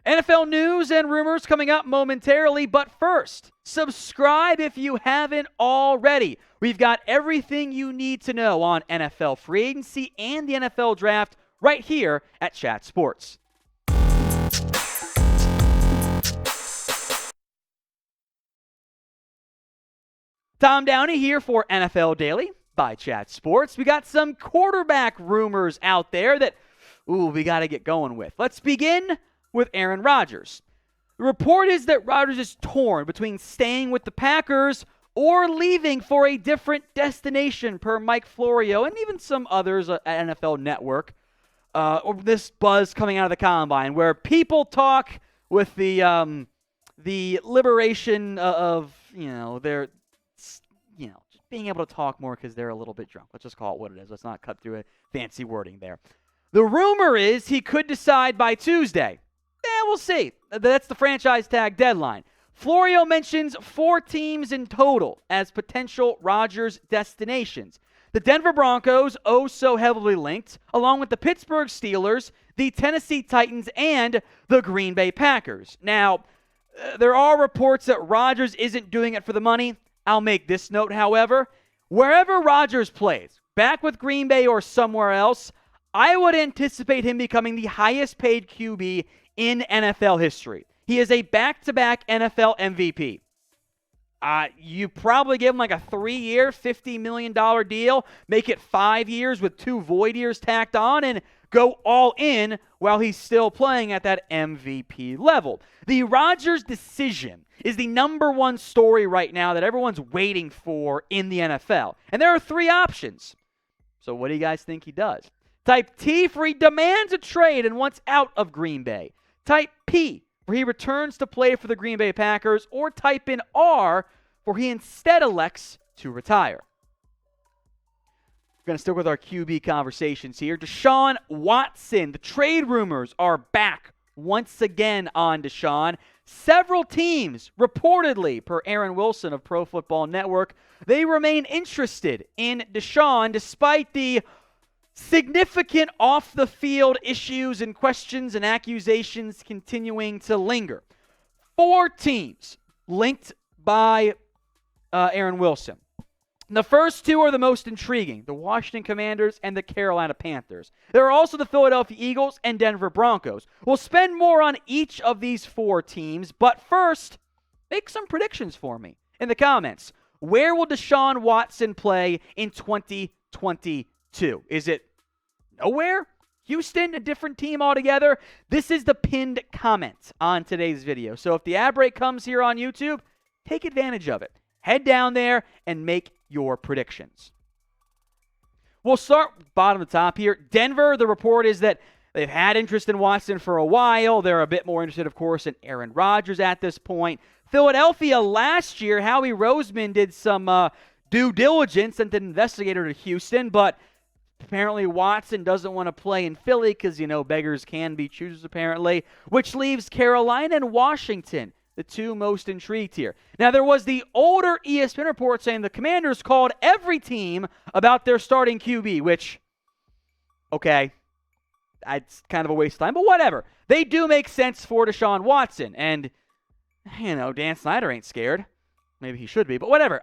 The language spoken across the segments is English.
NFL news and rumors coming up momentarily, but first, subscribe if you haven't already. We've got everything you need to know on NFL free agency and the NFL draft right here at Chat Sports. Tom Downey here for NFL Daily by Chat Sports. We got some quarterback rumors out there that, we got to get going with. Let's begin with Aaron Rodgers. The report is that Rodgers is torn between staying with the Packers or leaving for a different destination, per Mike Florio and even some others at NFL Network. Or this buzz coming out of the Combine, where people talk with the liberation of their just being able to talk more because they're a little bit drunk. Let's just call it what it is. Let's not cut through a fancy wording there. The rumor is he could decide by Tuesday. We'll see. That's the franchise tag deadline. Florio mentions 4 teams in total as potential Rodgers destinations. The Denver Broncos, so heavily linked, along with the Pittsburgh Steelers, the Tennessee Titans, and the Green Bay Packers. Now, there are reports that Rodgers isn't doing it for the money. I'll make this note, however. Wherever Rodgers plays, back with Green Bay or somewhere else, I would anticipate him becoming the highest paid QB in NFL history. He is a back-to-back NFL MVP. You probably give him like a 3-year, $50 million deal, make it 5 years with 2 void years tacked on, and go all in while he's still playing at that MVP level. The Rodgers decision is the number one story right now that everyone's waiting for in the NFL. And there are 3 options. So what do you guys think he does? Type T for he demands a trade and wants out of Green Bay. Type P where he returns to play for the Green Bay Packers, or type in R where he instead elects to retire. We're going to stick with our QB conversations here. Deshaun Watson. The trade rumors are back once again on Deshaun. Several teams, reportedly, per Aaron Wilson of Pro Football Network, they remain interested in Deshaun despite the significant off-the-field issues and questions and accusations continuing to linger. 4 teams linked by Aaron Wilson. The first 2 are the most intriguing, the Washington Commanders and the Carolina Panthers. There are also the Philadelphia Eagles and Denver Broncos. We'll spend more on each of these 4 teams, but first, make some predictions for me in the comments. Where will Deshaun Watson play in 2022? Is it nowhere? Houston, a different team altogether? This is the pinned comment on today's video. So if the ad break comes here on YouTube, take advantage of it. Head down there and make your predictions. We'll start bottom to top here. Denver, the report is that they've had interest in Watson for a while. They're a bit more interested, of course, in Aaron Rodgers at this point. Philadelphia last year, Howie Roseman did some due diligence and an investigator to Houston, but apparently Watson doesn't want to play in Philly because, beggars can be choosers apparently, which leaves Carolina and Washington the 2 most intrigued here. Now, there was the older ESPN report saying the Commanders called every team about their starting QB, which, okay, it's kind of a waste of time, but whatever. They do make sense for Deshaun Watson, and, Dan Snyder ain't scared. Maybe he should be, but whatever.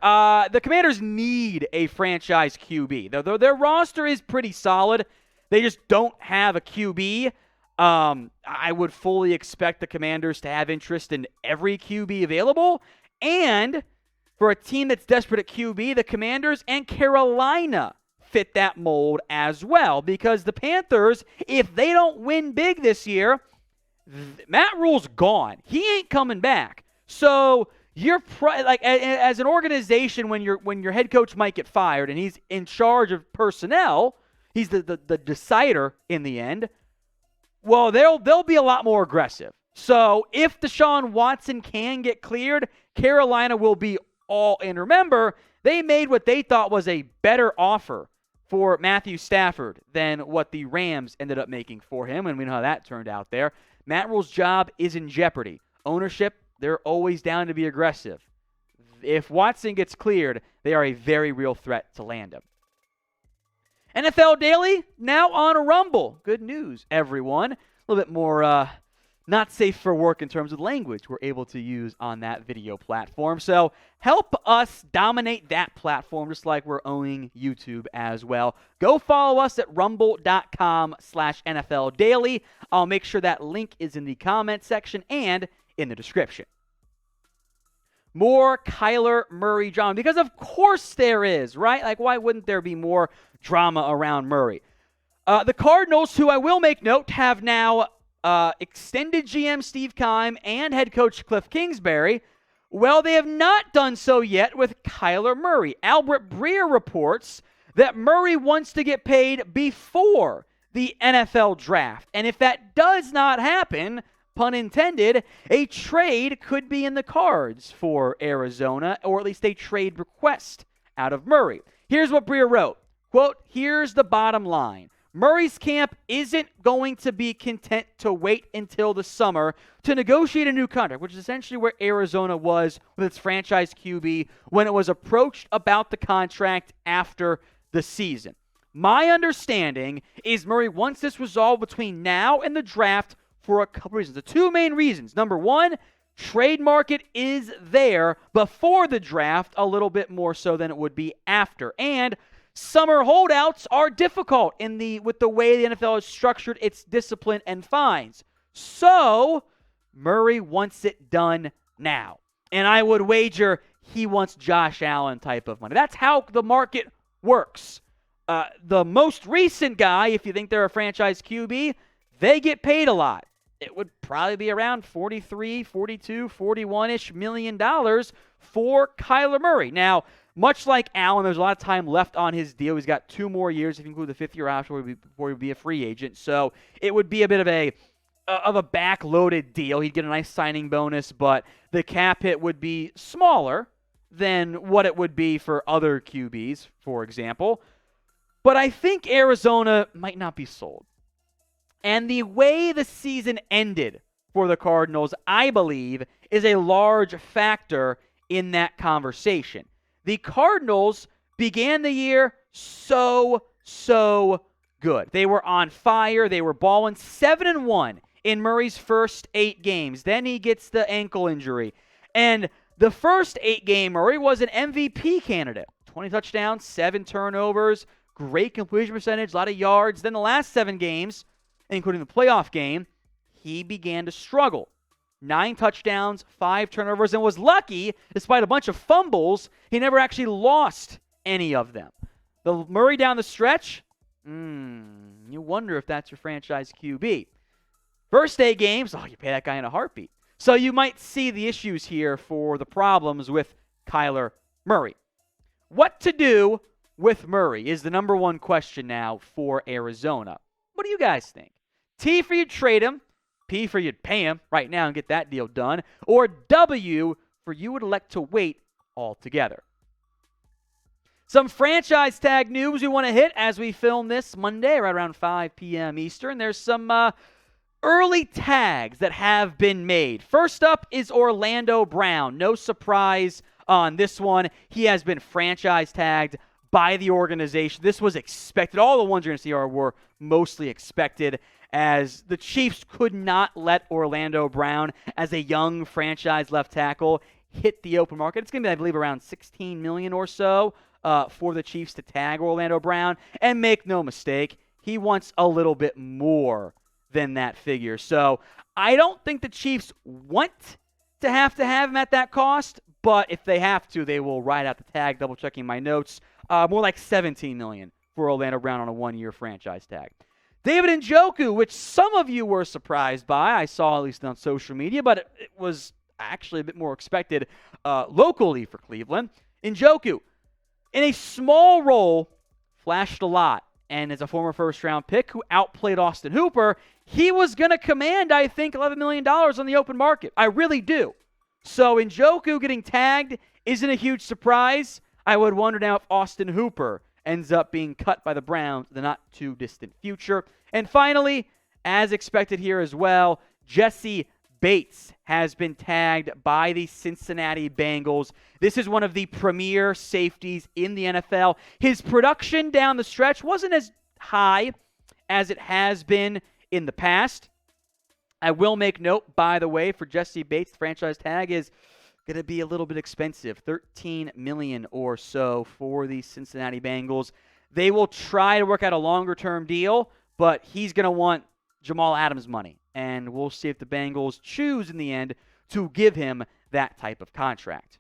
The Commanders need a franchise QB. Their roster is pretty solid. They just don't have a QB. I would fully expect the Commanders to have interest in every QB available. And for a team that's desperate at QB, the Commanders and Carolina fit that mold as well. Because the Panthers, if they don't win big this year, Matt Rule's gone. He ain't coming back. So as an organization, when your head coach might get fired and he's in charge of personnel, he's the decider in the end. Well, they'll be a lot more aggressive. So if Deshaun Watson can get cleared, Carolina will be all in. Remember, they made what they thought was a better offer for Matthew Stafford than what the Rams ended up making for him, and we know how that turned out there. Matt Rule's job is in jeopardy. Ownership, they're always down to be aggressive. If Watson gets cleared, they are a very real threat to land him. NFL Daily, now on Rumble. Good news, everyone. A little bit more not safe for work in terms of language we're able to use on that video platform. So help us dominate that platform just like we're owning YouTube as well. Go follow us at rumble.com/NFL Daily. I'll make sure that link is in the comment section and in the description. More Kyler Murray drama, because of course there is, right? Like, why wouldn't there be more drama around Murray? The Cardinals, who I will make note, have now extended GM Steve Keim and head coach Cliff Kingsbury. Well, they have not done so yet with Kyler Murray. Albert Breer reports that Murray wants to get paid before the NFL draft. And if that does not happen, pun intended, a trade could be in the cards for Arizona, or at least a trade request out of Murray. Here's what Breer wrote. Quote, "Here's the bottom line. Murray's camp isn't going to be content to wait until the summer to negotiate a new contract," which is essentially where Arizona was with its franchise QB when it was approached about the contract after the season. "My understanding is Murray wants this resolved between now and the draft for a couple reasons. The two main reasons. Number one, trade market is there before the draft, a little bit more so than it would be after. And summer holdouts are difficult with the way the NFL has structured its discipline and fines. So Murray wants it done now. And I would wager he wants Josh Allen type of money. That's how the market works. The most recent guy, if you think they're a franchise QB, they get paid a lot. It would probably be around $43, $42, $41-ish million for Kyler Murray. Now, much like Allen, there's a lot of time left on his deal. He's got 2 more years, if you include the 5th-year option, before he would be a free agent. So it would be a bit of a back-loaded deal. He'd get a nice signing bonus, but the cap hit would be smaller than what it would be for other QBs, for example. But I think Arizona might not be sold. And the way the season ended for the Cardinals, I believe, is a large factor in that conversation. The Cardinals began the year so good. They were on fire. They were balling 7-1 in Murray's first 8 games. Then he gets the ankle injury. And the first 8-game Murray was an MVP candidate. 20 touchdowns, 7 turnovers, great completion percentage, a lot of yards. Then the last 7 games, including the playoff game, he began to struggle. 9 touchdowns, 5 turnovers, and was lucky, despite a bunch of fumbles, he never actually lost any of them. The Murray down the stretch, you wonder if that's your franchise QB. First 8 games, you pay that guy in a heartbeat. So you might see the issues here for the problems with Kyler Murray. What to do with Murray is the number one question now for Arizona. What do you guys think? T for you'd trade him, P for you'd pay him right now and get that deal done, or W for you would elect to wait altogether. Some franchise tag news we want to hit as we film this Monday right around 5 p.m. Eastern. There's some early tags that have been made. First up is Orlando Brown. No surprise on this one. He has been franchise tagged by the organization. This was expected. All the ones you're going to see were mostly expected, as the Chiefs could not let Orlando Brown, as a young franchise left tackle, hit the open market. It's going to be, I believe, around $16 million or so for the Chiefs to tag Orlando Brown. And make no mistake, he wants a little bit more than that figure. So I don't think the Chiefs want to have him at that cost, but if they have to, they will ride out the tag, double-checking my notes. More like $17 million for Orlando Brown on a 1-year franchise tag. David Njoku, which some of you were surprised by, I saw at least on social media, but it was actually a bit more expected locally for Cleveland. Njoku, in a small role, flashed a lot. And as a former first-round pick who outplayed Austin Hooper, he was going to command, I think, $11 million on the open market. I really do. So Njoku getting tagged isn't a huge surprise. I would wonder now if Austin Hooper ends up being cut by the Browns in the not-too-distant future. And finally, as expected here as well, Jessie Bates has been tagged by the Cincinnati Bengals. This is one of the premier safeties in the NFL. His production down the stretch wasn't as high as it has been in the past. I will make note, by the way, for Jessie Bates, the franchise tag is going to be a little bit expensive, $13 million or so for the Cincinnati Bengals. They will try to work out a longer-term deal, but he's going to want Jamal Adams money, and we'll see if the Bengals choose in the end to give him that type of contract.